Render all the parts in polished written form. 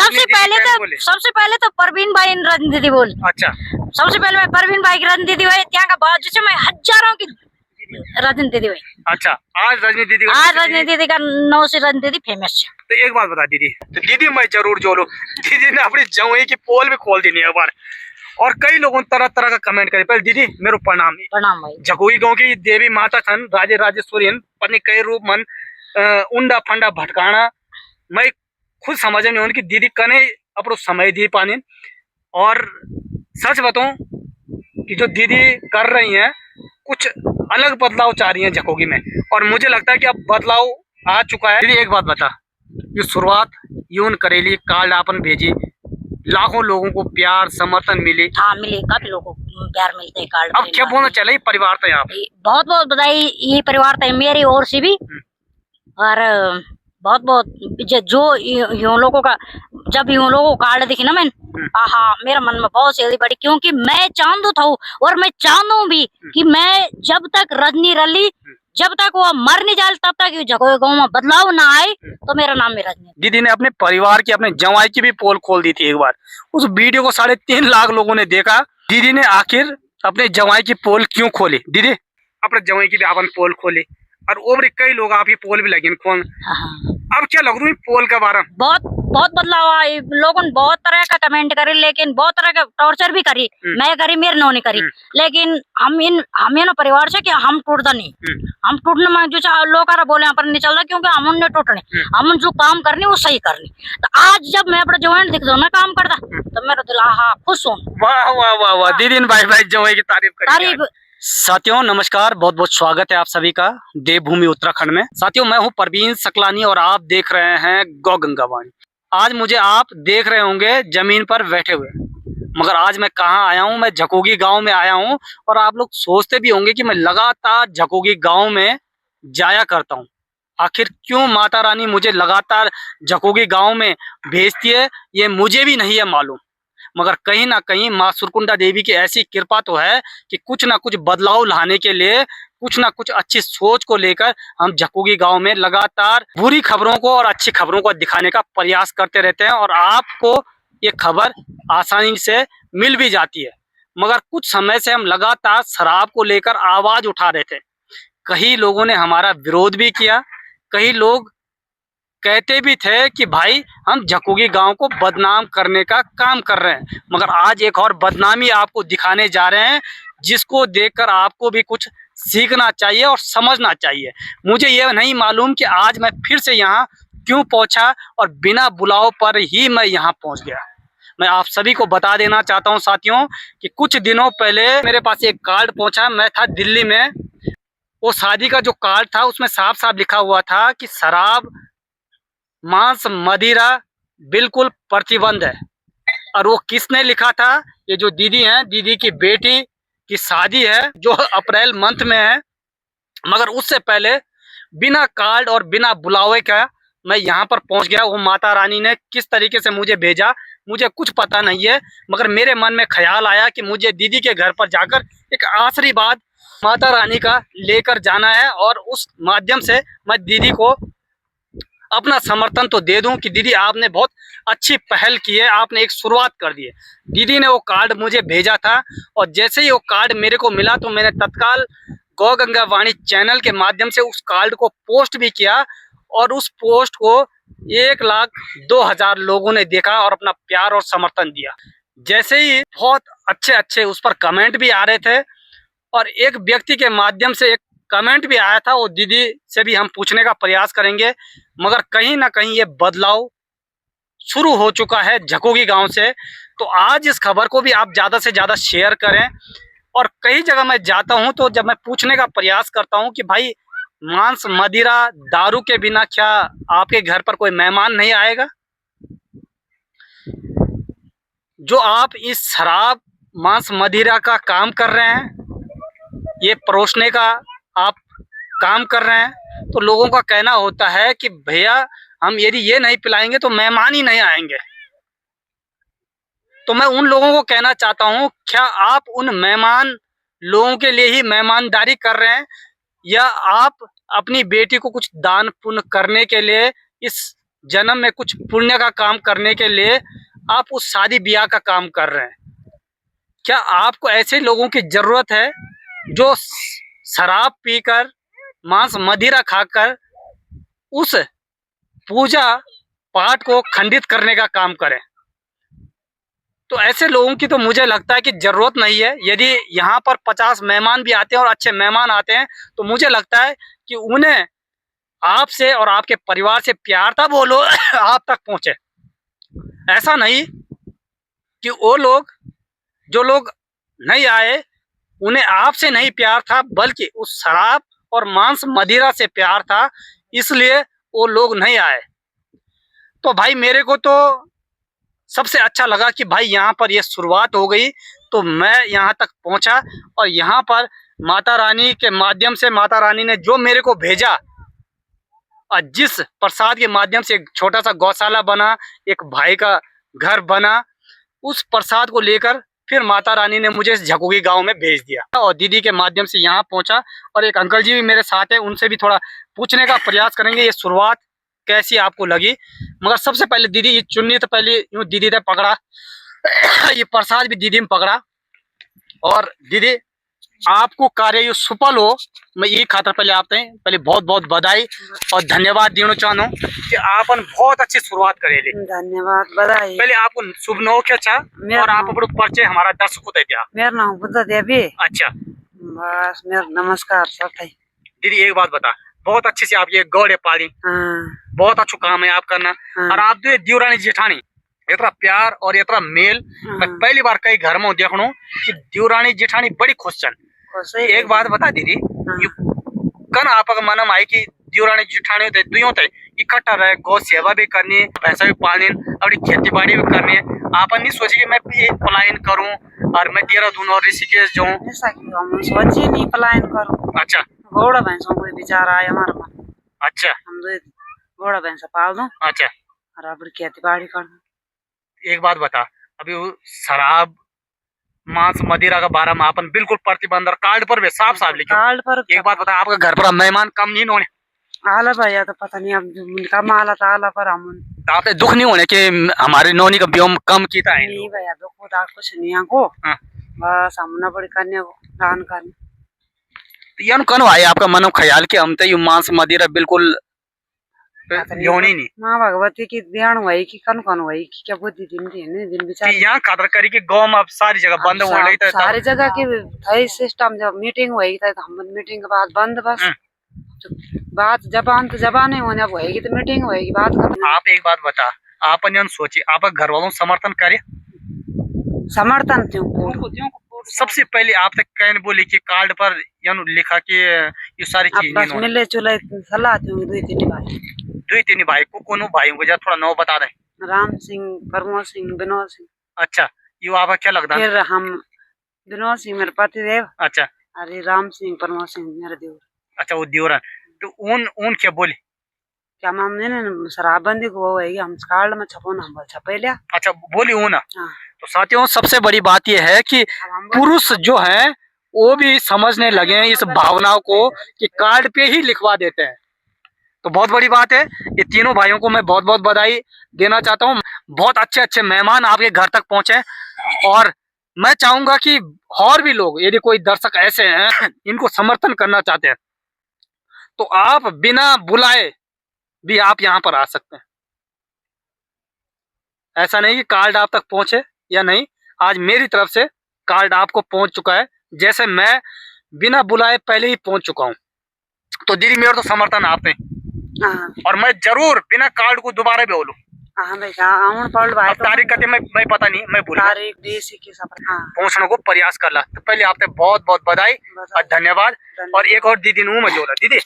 सबसे पहले तो परवीन भाई रजनी दीदी बोल। अच्छा, सबसे पहले मैं परवीन भाई की रजनी दीदी हुई ત્યાં का बाद जिससे मैं हजारों की रजनी दीदी हुई। अच्छा, आज रजनी दीदी का नौ से रजनी दीदी फेमस है। तो एक बात बता दीदी, तो दीदी मैं जरूर जोड़ू, दीदी ने अपनी जमुई की पोल भी खोल दी एक बार, और कई लोगों ने तरह तरह का कमेंट करे। पहले दीदी मेरे प्रणाम भाई। जकोई गांव की देवी माता थन राजे राजेश्वरी पत्नी कई रूप मन उंडा फंडा भटकाना, मैं खुद समझ में उनकी दीदी कने अपनो समय दी पानी। और सच बताऊं कि जो दीदी कर रही हैं कुछ अलग बदलाव चाह रही हैं जकोगी में, और मुझे लगता है कि अब बदलाव आ चुका है। दीदी एक बात बता, ये शुरुआत यूं करेली, कार्ड आपन भेजी, लाखों लोगों को प्यार समर्थन मिली। हाँ मिले, काफी लोगों को प्यार मिलते हैं कार्ड। अब क्या बोलना चले परिवार था यहाँ, बहुत बहुत बधाई ये परिवार था मेरी ओर से भी, और बहुत बहुत जो यूं लोगों का जब यूं लोगों को कार्ड दिखी ना मैंने, आहा मेरा मन में बहुत सी बड़ी, क्योंकि मैं चाहूँ था और मैं चाहूँ भी कि मैं जब तक रजनी रली, जब तक वो मर नहीं जाए तब तक जगह गाँव में बदलाव ना आए, तो मेरा नाम मेरा रजनी। दीदी ने अपने परिवार की, अपने जवाई की भी पोल खोल दी थी एक बार, उस वीडियो को 3.5 लाख लोगों ने देखा। दीदी ने आखिर अपने जवाई की पोल क्यों खोली? दीदी अपने जवाई की भी अपन पोल खोली, और और कई लोग आप ही पोल भी लगे खोल। अब क्या लग रही पोल का बारे में? बहुत बदलाव आए, लोगों ने बहुत तरह का कमेंट करे, लेकिन बहुत तरह का टॉर्चर भी करी। मैं करी, मेरे नो नहीं करी, लेकिन हम ये परिवार से कि हम टूटता नहीं, हम टूटने में जो लोग बोले पर नहीं चलता, क्योंकि हम उन्हें टूटने, हम जो काम करनी वो सही करनी। तो आज जब मैं अपने जवान दिख दो ना काम करता, तो मेरा दिल खुश हूँ। वाह वाह वाह वाह, दीदी ने भाई भाई जवाई की तारीफ। साथियों नमस्कार, बहुत बहुत स्वागत है आप सभी का देवभूमि उत्तराखंड में। साथियों मैं हूं परवीन सकलानी और आप देख रहे हैं गौ गंगा वाणी। आज मुझे आप देख रहे होंगे जमीन पर बैठे हुए, मगर आज मैं कहाँ आया हूं? मैं झकोगी गांव में आया हूं, और आप लोग सोचते भी होंगे कि मैं लगातार झकोगी गांव में जाया करता हूं। आखिर क्यों माता रानी मुझे लगातार झकोगी गांव में भेजती है ये मुझे भी नहीं है मालूम, मगर कहीं ना कहीं माँ सुरकुंडा देवी की ऐसी कृपा तो है कि कुछ ना कुछ बदलाव लाने के लिए, कुछ ना कुछ अच्छी सोच को लेकर हम झकोगी गांव में लगातार बुरी खबरों को और अच्छी खबरों को दिखाने का प्रयास करते रहते हैं, और आपको ये खबर आसानी से मिल भी जाती है। मगर कुछ समय से हम लगातार शराब को लेकर आवाज उठा रहे थे, कई लोगों ने हमारा विरोध भी किया, कई लोग कहते भी थे कि भाई हम झकोगी गांव को बदनाम करने का काम कर रहे हैं। मगर आज एक और बदनामी आपको दिखाने जा रहे हैं, जिसको देखकर आपको भी कुछ सीखना चाहिए और समझना चाहिए। मुझे ये नहीं मालूम कि आज मैं फिर से यहाँ क्यों पहुंचा, और बिना बुलाव पर ही मैं यहाँ पहुंच गया। मैं आप सभी को बता देना चाहता हूँ साथियों कि कुछ दिनों पहले मेरे पास एक कार्ड पहुंचा। मैं था दिल्ली में, वो शादी का जो कार्ड था उसमें साफ साफ लिखा हुआ था कि शराब मांस मदिरा बिल्कुल प्रतिबंध है। और वो किसने लिखा था? ये जो दीदी हैं, दीदी की बेटी की शादी है जो अप्रैल मंथ में है। मगर उससे पहले बिना कार्ड और बिना बुलावे का मैं यहाँ पर पहुँच गया। वो माता रानी ने किस तरीके से मुझे भेजा मुझे कुछ पता नहीं है, मगर मेरे मन में ख्याल आया कि मुझे दीदी के घर पर जाकर एक आशीर्वाद माता रानी का लेकर जाना है, और उस माध्यम से मैं दीदी को अपना समर्थन तो दे दूं कि दीदी आपने बहुत अच्छी पहल की है, आपने एक शुरुआत कर दी है। दीदी ने वो कार्ड मुझे भेजा था, और जैसे ही वो कार्ड मेरे को मिला तो मैंने तत्काल गौ गंगा वाणी चैनल के माध्यम से उस कार्ड को पोस्ट भी किया, और उस पोस्ट को 1,02,000 लोगों ने देखा और अपना प्यार और समर्थन दिया। जैसे ही बहुत अच्छे अच्छे उस पर कमेंट भी आ रहे थे, और एक व्यक्ति के माध्यम से एक कमेंट भी आया था, वो दीदी से भी हम पूछने का प्रयास करेंगे। मगर कहीं ना कहीं ये बदलाव शुरू हो चुका है झकोगी गांव से। तो आज इस खबर को भी आप ज़्यादा से ज़्यादा शेयर करें। और कई जगह मैं जाता हूं तो जब मैं पूछने का प्रयास करता हूं कि भाई मांस मदिरा दारू के बिना क्या आपके घर पर कोई मेहमान नहीं आएगा? जो आप इस शराब मांस मदिरा का काम कर रहे हैं, ये परोसने का आप काम कर रहे हैं, तो लोगों का कहना होता है कि भैया हम यदि ये नहीं पिलाएंगे तो मेहमान ही नहीं आएंगे। तो मैं उन लोगों को कहना चाहता हूं, क्या आप उन मेहमान लोगों के लिए ही मेहमानदारी कर रहे हैं, या आप अपनी बेटी को कुछ दान पुण्य करने के लिए इस जन्म में कुछ पुण्य का काम करने के लिए आप उस शादी ब्याह का काम कर रहे हैं। क्या आपको ऐसे लोगों की जरूरत है जो शराब पीकर मांस मदिरा खाकर उस पूजा पाठ को खंडित करने का काम करें? तो ऐसे लोगों की तो मुझे लगता है कि जरूरत नहीं है। यदि यहाँ पर 50 मेहमान भी आते हैं और अच्छे मेहमान आते हैं तो मुझे लगता है कि उन्हें आपसे और आपके परिवार से प्यार था, वो लोग आप तक पहुंचे। ऐसा नहीं कि वो लोग जो लोग नहीं आए उन्हें आपसे नहीं प्यार था, बल्कि उस शराब और मांस मदिरा से प्यार था, इसलिए वो लोग नहीं आए। तो भाई मेरे को तो सबसे अच्छा लगा कि भाई यहाँ पर ये शुरुआत हो गई, तो मैं यहाँ तक पहुँचा और यहाँ पर माता रानी के माध्यम से माता रानी ने जो मेरे को भेजा और जिस प्रसाद के माध्यम से एक छोटा सा गौशाला बना, एक भाई का घर बना, उस प्रसाद को लेकर फिर माता रानी ने मुझे झकोगी गांव में भेज दिया और दीदी के माध्यम से यहाँ पहुँचा। और एक अंकल जी भी मेरे साथ है, उनसे भी थोड़ा पूछने का प्रयास करेंगे ये शुरुआत कैसी आपको लगी। मगर सबसे पहले दीदी ये चुन्नी तो पहले यूँ दीदी ने पकड़ा ये प्रसाद भी दीदी ने पकड़ा। और दीदी आपको कार्य ये सफल हो, मैं ये खातर पहले आपने पहले बहुत बहुत बधाई और धन्यवाद देना चाहूँ कि आपन बहुत अच्छी शुरुआत करेली। धन्यवाद, बधाई। पहले आपको शुभ नौके अच्छा और आप अपने परिचय हमारा दर्शक को दे दिया। मेरा नाम बुद्धा देवी। अच्छा बस मेरा नमस्कार सब भाई। दीदी एक बात बता, बहुत अच्छी से आप ये गौड़े पाली, बहुत अच्छा काम है आप करना। और आप तो देवरानी जेठानी इतना प्यार और इतना मेल मैं पहली बार कई घर में देखूं कि देवरानी जेठानी बड़ी खुश चल। एक बात बता दीदी, कन आपका मनम आई कि देवरानी जेठानी दुयों थे इकट्ठा रहे, गौ सेवा भी करनी, भैंसा भी पालनी, अपनी खेती बाड़ी भी करनी। आप नहीं सोची कि मैं ये पलायन करूं और मैं देहरादून और ऋषिकेश जाऊं? सोची नहीं पलायन करूं। अच्छा घोड़ा भैंसों को विचार आया हमारे मन। अच्छा हम घोड़ा भैंसा पाल दूं। अच्छा और अपनी खेती बाड़ी कर दूं। एक बात बता, अभी वो शराब मांस मदिरा का बारे में अपन बिल्कुल प्रतिबंध और कार्ड पर भी साफ साफ लिखो। कार्ड पर एक बात बता, आपका घर पर मेहमान कम नहीं होने? आला भैया तो पता नहीं अब कम आला था, आला पर हम तो आपने दुख नहीं होने कि हमारी नौनी का व्योम कम किया है? नहीं भैया दुख होता कुछ नहीं को। बस हम न बड़ी करने दान करने। तो ये कन भाई आपका मनो ख्याल कि हम तो मांस मदिरा बिल्कुल योनी नहीं। माँ भगवती की ध्यान हुई कि कन कन हुई कि क्या बुद्धि दिन दिन विचार यहाँ खातर करी कि गांव में अब सारी जगह बंद हो रही है। सारी जगह की थी सिस्टम, जब मीटिंग हुई था हम मीटिंग के बाद बंद। बस बात जबान तो जबान ही होने अब होगी तो मीटिंग होगी, बात खत्म। आप एक बात बता, आप सोचिए आप घर वालों समर्थन करे? समर्थन क्यों? सबसे पहले आप तक कहने बोले कि कार्ड पर लिखा कि ये सारी चीजें मिले जुले सलाह दुई तीन भाई को कौन भाई को जा थोड़ा नाम बता दे। राम सिंह, प्रमोद सिंह, विनोद सिंह। अच्छा ये आपका क्या लगता है? फिर हम विनोद सिंह मेरे पति देव। अच्छा अरे राम सिंह प्रमोद सिंह मेरे देवर। अच्छा वो देवरन तो उन क्या बोली? क्या हमने शराबबंदी को वो है हम कार्ड में छपो ना छपे लिया। अच्छा बोली हूँ ना। तो साथियों सबसे बड़ी बात यह है कि पुरुष जो है वो भी समझने लगे हैं इस भावनाओं को कि कार्ड पे ही लिखवा देते हैं। तो बहुत बड़ी बात है। ये तीनों भाइयों को मैं बहुत बहुत बधाई देना चाहता हूँ। बहुत अच्छे अच्छे मेहमान आपके घर तक पहुंचे और मैं चाहूंगा कि और भी लोग यदि कोई दर्शक ऐसे हैं इनको समर्थन करना चाहते हैं तो आप बिना बुलाए भी आप यहाँ पर आ सकते हैं। ऐसा नहीं कि कार्ड आप तक पहुंचे या नहीं, आज मेरी तरफ से कार्ड आपको पहुंच चुका है, जैसे मैं बिना बुलाए पहले ही पहुंच चुका हूं। तो दीदी मेरा तो समर्थन आपने और मैं जरूर बिना कार्ड को दोबारा भी बोलूं। तारीख कहते मैं पता नहीं, मैं बोला पहुंचने को प्रयास कर ला। तो पहले आपने बहुत बहुत बधाई और धन्यवाद। और एक और दीदी नू मैं जोला। दीदी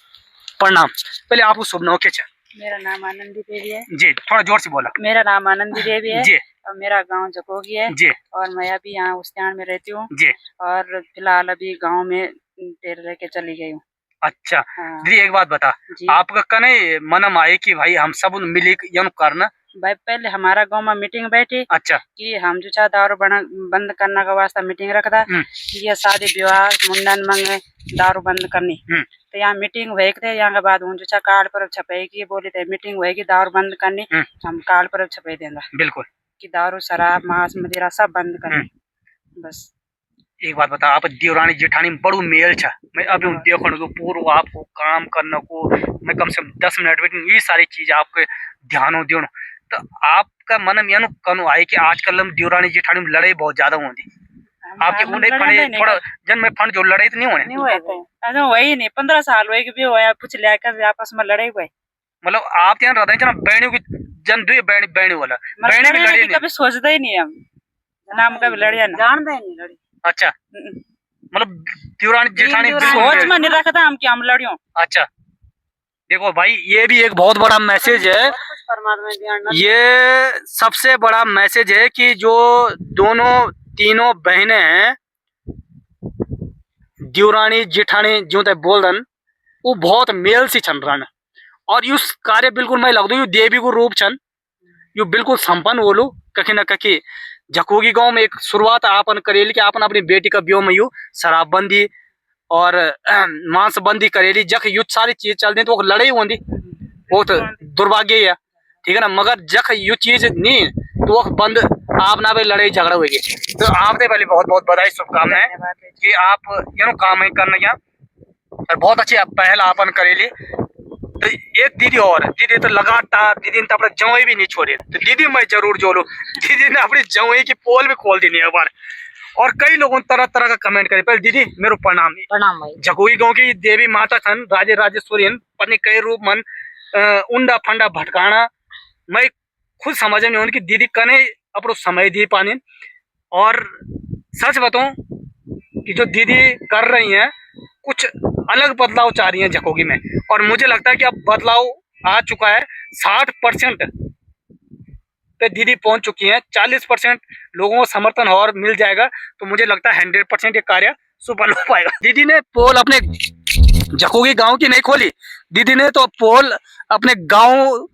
प्रणाम, पहले आपको शुभ नौके। मेरा नाम आनंदी देवी है जी, थोड़ा जोर से बोला। मेरा नाम आनंदी देवी है जी। और मेरा गांव जकोगी है जी। और मैं अभी यहाँ उस्तान में रहती हूँ जी। और फिलहाल अभी गांव में रह के चली गई हूँ। अच्छा हाँ। दीदी एक बात बता, आपका कने मनम आए कि भाई हम सब मिली करना भाई पहले हमारा गांव में मीटिंग बैठी अच्छा कि हम जो दारू बंद करने का वास्ता मीटिंग रखता कि ये शादी विवाह मुंडन मंगे दारू बंद करनी। तो यहाँ मीटिंग हुई थे। यहाँ के बाद जो कार्ड पर छपेगी बोली थे मीटिंग हुई दारू बंद करनी। हम कार्ड पर छपे देंगे बिल्कुल कि दारू शराब मांस मदिरा सब बंद करनी। बस एक बात बता, आप देवरानी जेठानी में बड़ू मेल छा। मैं अभी देखने को पूर्व आपको काम करने को मैं कम से कम 10 मिनट में ये सारी चीज आपके ध्यान दे। तो आपका मन में कनु आए कि आजकल हम देवरानी जेठानी में लड़ाई बहुत ज्यादा होती आपके थोड़ा जन में फंड जो लड़ाई तो नहीं होने वही नहीं 15 साल हुए भी हुआ कुछ लेकर आपस में लड़ाई हुए। मतलब आप यहाँ रहते हैं बहनों की जन दुई बहनी वाला बहने भी लड़ी कभी सोचते ही नहीं हम नाम का भी लड़िया जानते ही नहीं लड़ी। अच्छा मतलब देवरानी जेठानी सोच में नहीं रखता हम कि हम लड़ियों। अच्छा देखो भाई ये भी एक बहुत बड़ा मैसेज है। ये सबसे बड़ा मैसेज है कि जो तीनों बहनें हैं देवरानी जेठानी जो ते बोल रन वो बहुत मेल सी छन रन और युस कार्य बिल्कुल मैं लगदू यू देवी को रूप छन यू बिल्कुल संपन्न बोलू कहीं ना कहीं जकोगी गांव में एक शुरुआत आपन करेली कि आपन अपनी बेटी का ब्योह में यू शराबबंदी और मांसबंदी करेली जख युद्ध सारी चीज चलती तो लड़ाई होती वो तो दुर्भाग्य है ठीक है ना। मगर जख यू चीज नहीं तो वो बंद आप ना भी लड़ाई झगड़ा हुई। तो आपने पहले बहुत बहुत बधाई शुभकामनाएं कि आप यू काम करने और बहुत अच्छी पहल आपन करेली। तो एक दीदी और दीदी तो लगातार दीदी ने तो अपना जवाई भी नहीं छोड़े। तो दीदी मैं जरूर जोड़ू दीदी ने अपनी जवाई की पोल भी खोल दी एक बार और कई लोगों तरह तरह का कमेंट करे। पहले दीदी मेरे प्रणाम भाई जगोई गांव की देवी माता थन राजे राजेश्वरी पत्नी कई रूप मन उंडा फंडा भटकाना मैं खुद समझ नहीं उनकी दीदी कने अपनो समय दी पानी। और सच बताऊं कि जो दीदी कर रही हैं कुछ अलग बदलाव चाह रही हैं जकोगी में और मुझे लगता है कि अब बदलाव आ चुका है। 60% पे दीदी पहुंच चुकी हैं। 40% लोगों को समर्थन और मिल जाएगा तो मुझे लगता है 100% ये कार्य सफल हो पाएगा। दीदी ने पोल अपने जकोगी गांव की नहीं खोली, दीदी ने तो पोल अपने गांव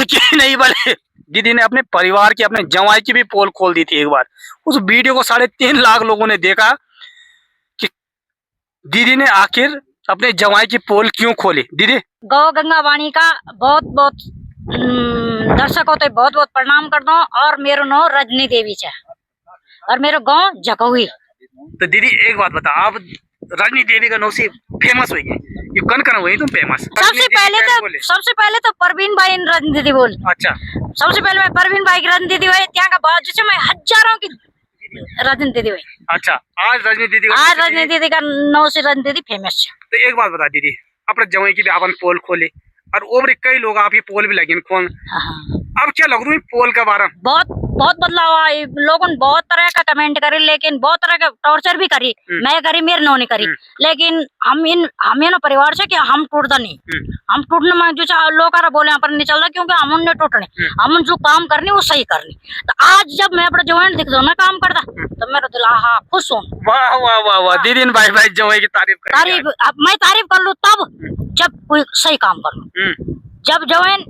की नहीं बल्कि दीदी ने अपने परिवार की अपने जवाई की भी पोल खोल दी थी। एक बार उस वीडियो को 3.5 लाख लोगों ने देखा कि दीदी ने आखिर अपने जवाई की पोल क्यों खोली। दीदी गौ गंगा वाणी का बहुत बहुत दर्शकों तो बहुत बहुत प्रणाम कर दो और मेरो नो रजनी देवी है और मेरो गांव जकोगी। तो दीदी एक बात बता, आप रजनी देवी का नाम से फेमस हुई है ये कन हुई तुम फेमस। सबसे पहले तो परवीन भाई रजनी दीदी बोल। अच्छा सबसे पहले मैं परवीन भाई की रजनी दीदी हुई ત્યાં का बाद जिसमें मैं हजारों की रजनी दीदी हुई। अच्छा आज रजनी दीदी का नाम से रजनी दीदी फेमस है। तो एक बात बता दीदी अपने जवाई की भी आपन पोल खोले और ओवरी कई लोग आप ही पोल भी लगे खोल। अब क्या लग रहा है पोल के बारे में बहुत बदलाव आया। लोगों ने बहुत तरह का कमेंट करी लेकिन बहुत तरह का टॉर्चर भी करी। मैं करी मेरे नो नहीं करी लेकिन हम ना परिवार से कि हम टूटता नहीं। हम टूटने में जो लोग बोले यहाँ पर नहीं चल रहा क्योंकि हम उन्हें टूटने हम जो काम करनी वो सही करनी। तो आज जब मैं अपना जवान दिख दो ना काम करता तो मेरा दिल खुश हूँ। वाह वाह वाह वाह दीदी ने भाई जवाई की तारीफ मैं तारीफ कर लूँ तब जब कोई सही काम कर लूँ। जब जवान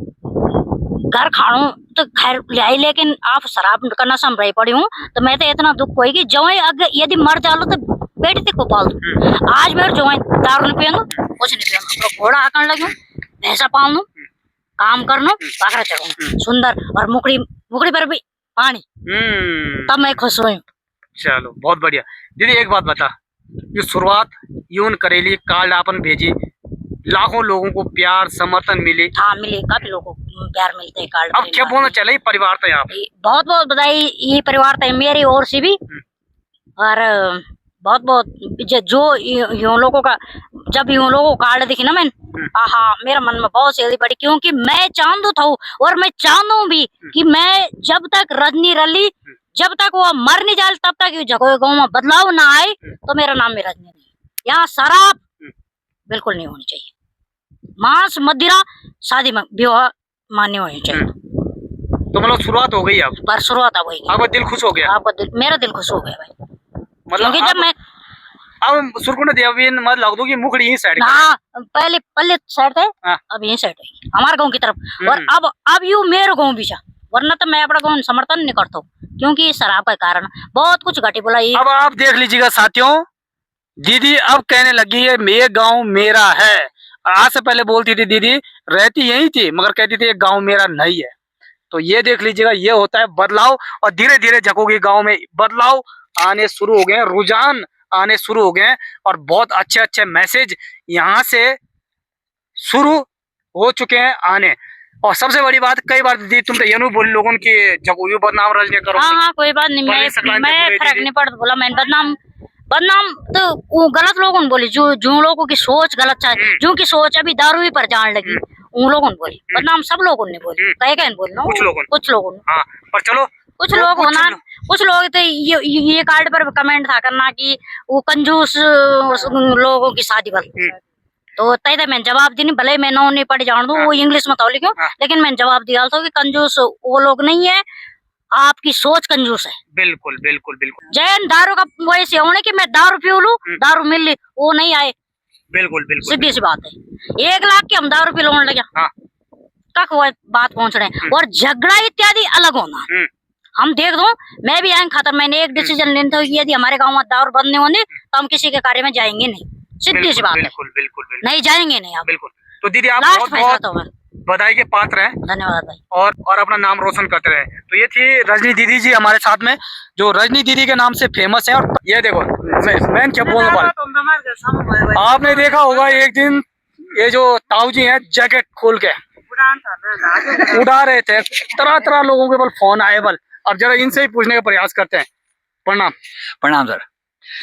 घर खाणू तो खैर लाई लेकिन आप शराब का नशा में रही पड़ी हूँ तो मैं तो इतना दुख होगी जवाई अगर यदि मर जालो तो बेटी तक को पाल दू। आज मेरे जवाई दारू नहीं पियंगू कुछ नहीं पियंगू अपना घोड़ा आकन लगू भैंसा पाल लू काम कर लू बकरा चढ़ू सुंदर और मुकड़ी पर भी पानी तब मैं खुश हुई। चलो बहुत बढ़िया। दीदी एक बात बता ये शुरुआत यून करेली कार्ड आपन भेजी लाखों लोगों को प्यार समर्थन मिले। हाँ मिले काफी लोगों को प्यार मिलते हैं कार्ड। अब क्या बोलना चले परिवार तो यहाँ बहुत बहुत बधाई ये परिवार तो मेरी ओर से भी और बहुत बहुत जो यूं लोगों का जब यूं लोगों को कार्ड दिखी ना मैंने मेरा मन में बहुत सी पड़ी क्योंकि मैं चाहूँ था और मैं चाहूँ भी कि मैं जब तक रजनी रली जब तक वो मर नहीं जाए तब तक जगह गाँव में बदलाव ना आए तो मेरा नाम भी रजनी नहीं। यहाँ शराब बिल्कुल नहीं होनी चाहिए। मांस मदिरा शादी में विवाह मान्य होनी चाहिए। तो मतलब शुरुआत हो गई अब पर शुरुआत अब हुई। आपका दिल खुश हो गया? आपका दिल मेरा दिल खुश हो गया भाई मतलब क्योंकि जब मैं अब सुरकुंड देवी मत लग दो कि मुखड़ी ही साइड हाँ पहले पल्ले साइड थे, हाँ। अब यही साइड है हमारे गांव की तरफ। और अब यू मेरे गांव भी जा, वरना तो मैं अपना गांव समर्थन नहीं करता हूँ, क्योंकि शराब के कारण बहुत कुछ घटी बोला। अब आप देख लीजिएगा साथियों, दीदी अब कहने लगी है ये गांव मेरा है। आज से पहले बोलती थी दीदी, रहती यही थी मगर कहती थी ये गांव मेरा नहीं है। तो ये देख लीजिएगा, ये होता है बदलाव, और धीरे धीरे जगहोगी गांव में बदलाव आने शुरू हो गए, रुझान आने शुरू हो गए, और बहुत अच्छे अच्छे मैसेज यहाँ से शुरू हो चुके हैं आने। और सबसे बड़ी बात, कई बार दीदी तुम तो ये नहीं बोली लोगों की जगह बदनाम रजनी करो। हाँ कोई बात नहीं, मैं फर्क नहीं पड़ता बोला। मैंने बदनाम तो वो गलत लोगों ने बोली, जो लोगों की सोच गलत है, जो की सोच अभी दारू ही पर जान लगी, उन लोगों ने बोली। बदनाम सब लोगों ने बोली, कहीं बोलना कुछ लोगों ने। हाँ, पर चलो कुछ लोग होना, कुछ लोग तो ये कार्ड पर कमेंट था करना कि वो कंजूस लोगों की शादी बल, तो तय मैं जवाब दी नहीं, भले मैं नौ नहीं पढ़ जान दूं, वो इंग्लिश में तो लिखो, लेकिन मैंने जवाब दिया था कि कंजूस वो लोग नहीं है, आपकी सोच कंजूस है। बिल्कुल बिल्कुल बिल्कुल। जैन दारू का वैसे होने कि मैं दारू पी लूं, दारू मिल ली, वो नहीं आए। बिल्कुल बिल्कुल, सीधी सी बात है। 1 लाख की हम दारू पी लोने लगे, तक वो बात पहुंच रहे। और झगड़ा इत्यादि अलग होना, हम देख दो, मैं भी आएंगे खातर मैंने एक डिसीजन लेना था, यदि हमारे गाँव में दारू बंद नहीं होने तो हम किसी के कार्य में जाएंगे नहीं, सीधी सी बात है। बिल्कुल बिल्कुल नहीं जाएंगे नहीं आप। बिल्कुल। तो दीदी आप लास्ट बहुत फैसला बहुत बधाई के पात्र हैं, धन्यवाद भाई। और अपना नाम रोशन करते रहे। तो ये थी रजनी दीदी जी हमारे साथ में, जो रजनी दीदी के नाम से फेमस है। और ये देखो मैं क्या बोलने वाला, आपने देखा होगा एक दिन ये जो ताऊ जी हैं जैकेट खोल के उड़ा रहे थे, तरह तरह लोगों के बल फोन आए बल। अब जरा इनसे ही पूछने का प्रयास करते हैं। प्रणाम। प्रणाम सर।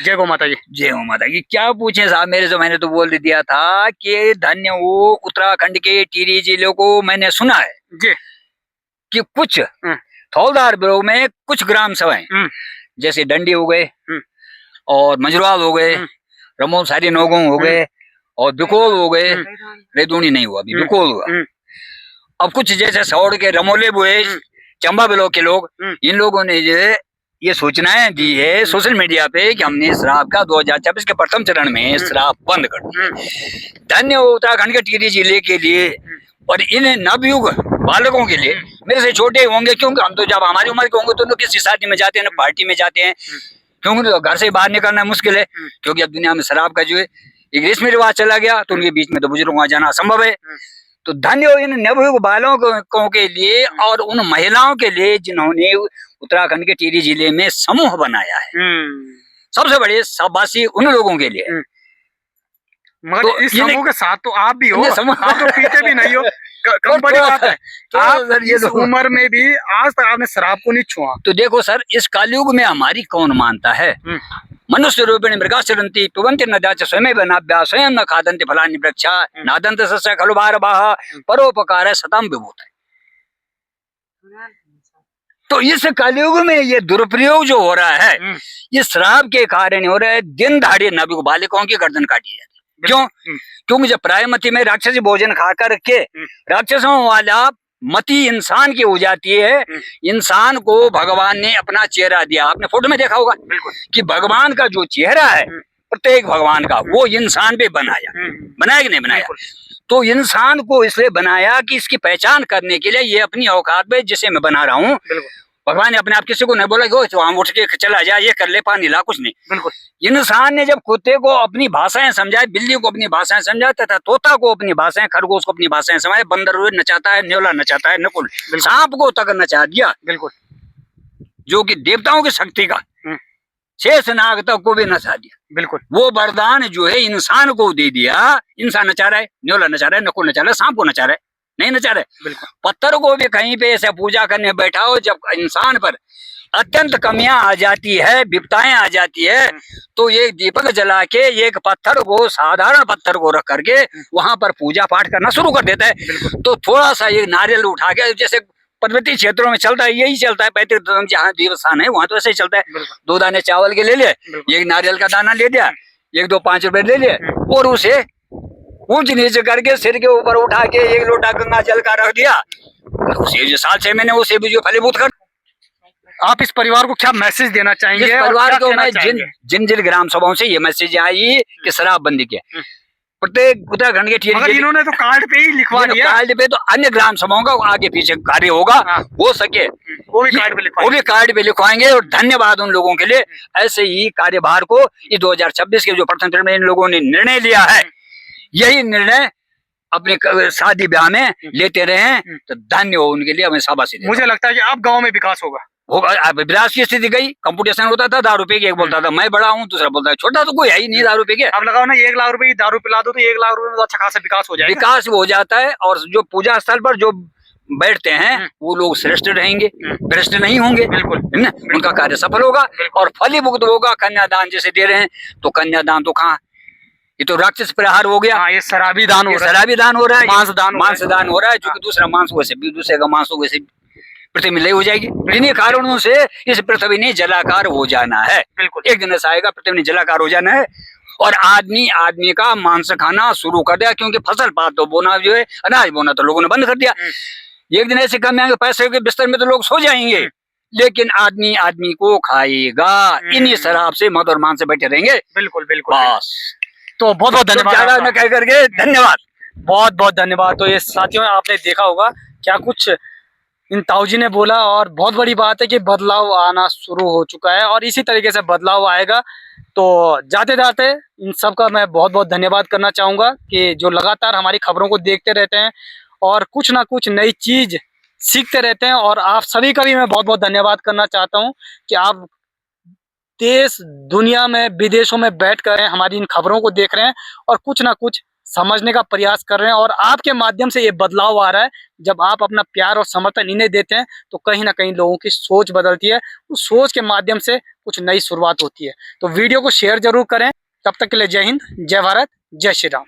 जय गौ माता जी। जय हो माता की। क्या पूछे साहब, मेरे से मैंने तो बोल दिया था कि धन्य वो उत्तराखंड के टिहरी जिले को मैंने सुना है जी कि कुछ थौलदार ब्लॉक में कुछ ग्राम सभाएं जैसे डंडी हो गए और मजराल हो गए, रमोल सारी नोगों हो गए और बिकोल हो गए, रेदूनी नहीं हुआ अभी, बिकोल हुआ। अब कुछ जैसे सौड़ के रमोले बुए, चंबा ब्लॉक के लोग, इन लोगों ने जो ये सूचनाएं दी है सोशल मीडिया पे कि हमने शराब का 2024 के प्रथम चरण में शराब बंद कर दी। धन्य उत्तराखंड के टिहरी जिले के लिए और इन नवयुग बालकों के लिए, मेरे से छोटे होंगे क्योंकि हम तो जब हमारी उम्र के होंगे तो न किसी शादी में जाते हैं, न पार्टी में जाते हैं, क्योंकि तो घर से बाहर निकलना मुश्किल है, क्योंकि अब दुनिया में शराब का जो है एक रस्मी रिवाज चला गया, तो उनके बीच में तो बुजुर्गों का जाना असंभव है। तो धन्य इन नवयुग बालकों के लिए और उन महिलाओं के लिए जिन्होंने उत्तराखंड के टिहरी जिले में समूह बनाया है। सबसे बड़े शाबाशी उन लोगों के लिए। मगर तो इस समूह के साथ तो आप भी हो, आप तो पीते भी नहीं हो, कम बड़ी बात है। तो आप इस उम्र में भी आज तक आपने शराब को नहीं छुआ। तो देखो सर, इस कलयुग में हमारी कौन मानता है? मनुष्य रूपिणी मृगा चरंती पिबंति नद्या च स्वयं बनाभ्या स्वयं न खादंति फलानि वृक्षा नादंत सस्य खलु भारवाह परोपकार सतम विभूत है। तो इस कलयुग में ये दुरुपयोग जो हो रहा है, ये शराब के कारण हो रहा है। दिन दहाड़े नवयुग बालिकाओं की गर्दन काटी जाती है। क्यों? क्योंकि जब प्रायमती में राक्षसी भोजन खा कर के राक्षसों वाला मती इंसान की हो जाती है, इंसान को भगवान ने अपना चेहरा दिया। आपने फोटो में देखा होगा कि भगवान का जो चेहरा है प्रत्येक भगवान का, वो इंसान पे बनाया कि नहीं बनाया? तो इंसान को इसलिए बनाया कि इसकी पहचान करने के लिए ये अपनी औकात पे जिसे मैं बना रहा हूँ। भगवान ने अपने आप किसी को नहीं बोला कि तो हम उठ के चला जा, ये कर ले, पानी ला, कुछ नहीं। बिल्कुल। इंसान ने जब कुत्ते को अपनी भाषाएं समझाए, बिल्ली को अपनी भाषाएं समझाए तथा तोता को अपनी भाषाएं, खरगोश को अपनी भाषाएं समझाए, बंदर नचाता है, न्योला नचाता है, नकुल सांप को तक नचा दिया। बिल्कुल। जो कि देवताओं की शक्ति का शेष नाग तक को भी नचा दिया। बिल्कुल। वो वरदान जो है इंसान को दे दिया। इंसान नचा रहा है, न्योला नचा रहा है, नकुल नचा रहा है, सांप को नचा रहा है, नहीं नचा रहे। पत्थर को भी कहीं पे ऐसे पूजा करने बैठाओ, जब इंसान पर अत्यंत कमियां आ जाती है, विपताएं आ जाती है, तो ये दीपक जला के एक पत्थर को, साधारण पत्थर को रख करके वहां पर पूजा पाठ करना शुरू कर देता है। तो थोड़ा सा ये नारियल उठा के, जैसे पर्वतीय क्षेत्रों में चलता है, यही चलता है, पैतृक धर्म जहाँ देवस्थान है वहां तो ऐसे ही चलता है। 2 दाने चावल के ले लिए, एक नारियल का दाना ले लिया, 1-2 5 रुपए ले लिए, और उसे ऊंच नीचे करके सिर के ऊपर उठा के 1 लोटा गंगा जल का रख दिया, और उसे जो साल 6 महीने उसे भी जो फलीभूत कर, आप इस परिवार को क्या मैसेज देना चाहेंगे? इस और परिवार क्या को कहना मैं चाहेंगे? जिन जिन ग्राम सभाओं से ये मैसेज आई कि शराबबंदी के प्रत्येक उत्तराखंड के मगर टीएनके इन्होंने तो कार्ड पे ही लिखवा दिया। कार्ड पे तो अन्य ग्राम सभाओं का आगे पीछे कार्य होगा, हाँ। हो सके वो भी कार्ड पे वो लिखवाएंगे। भी कार्ड पे लिखवाएंगे। और धन्यवाद उन लोगों के लिए, ऐसे ही कार्यभार को इस 2026 के जो प्रथम चरण में इन लोगों ने निर्णय लिया है, यही निर्णय अपने शादी ब्याह में लेते रहे, तो धन्य हो उनके लिए, हमें शाबाशी देता हूं। मुझे लगता है कि अब गांव में विकास होगा। अब विलास की स्थिति गई, कंपटीशन होता था दारू पी के, एक बोलता था मैं बड़ा हूँ, दूसरा बोलता है छोटा, तो कोई है ही नहीं दारू पी के। अब लगाओ ना 1 लाख रुपए की दारू पिला दो तो 1 लाख रुपए में तो अच्छा खासा विकास हो जाएगा। विकास हो जाता है, और जो पूजा स्थल पर जो बैठते हैं वो लोग श्रेष्ठ रहेंगे, भ्रष्ट नहीं होंगे, बिल्कुल है ना, उनका कार्य सफल होगा और फलीभूत होगा। कन्यादान जैसे दे रहे हैं, तो कन्यादान तो कहाँ, ये तो राक्षस प्रहार हो गया। हाँ, ये शराबी दान हो रहा है, शराबी दान हो रहा है, मांस दान हो रहा है, जो कि दूसरा मांस वैसे भी, दूसरे का मांस वैसे पृथ्वी में लय हो जाएगी। इन्हीं कारणों से इस पृथ्वी ने जलाकार हो जाना है। बिल्कुल, एक दिन ऐसा आएगा पृथ्वी ने जलाकार हो जाना है, और आदमी का मांस खाना शुरू कर दिया, क्योंकि फसल पात तो बोना जो है, अनाज बोना तो लोगों ने बंद कर दिया। एक दिन ऐसे कम आएंगे, पैसे के बिस्तर में तो लोग सो जाएंगे, लेकिन आदमी को खाएगा। इन्हीं शराब से, मद और मांस से बैठे रहेंगे। बिल्कुल बिल्कुल। बस, तो बहुत बहुत धन्यवाद ज्यादा आपका। न कह करके धन्यवाद, बहुत बहुत धन्यवाद। तो ये साथियों, आपने देखा होगा क्या कुछ इन ताऊजी ने बोला, और बहुत बड़ी बात है कि बदलाव आना शुरू हो चुका है, और इसी तरीके से बदलाव आएगा। तो जाते जाते इन सब का मैं बहुत बहुत धन्यवाद करना चाहूँगा कि जो लगातार हमारी खबरों को देखते रहते हैं और कुछ ना कुछ नई चीज़ सीखते रहते हैं। और आप सभी का भी मैं बहुत बहुत धन्यवाद करना चाहता हूँ कि आप देश दुनिया में विदेशों में बैठ कर हमारी इन खबरों को देख रहे हैं और कुछ ना कुछ समझने का प्रयास कर रहे हैं, और आपके माध्यम से ये बदलाव आ रहा है। जब आप अपना प्यार और समर्थन इन्हें देते हैं तो कहीं ना कहीं लोगों की सोच बदलती है, उस सोच के माध्यम से कुछ नई शुरुआत होती है। तो वीडियो को शेयर जरूर करें। तब तक के लिए जय हिंद, जय भारत, जय श्री राम।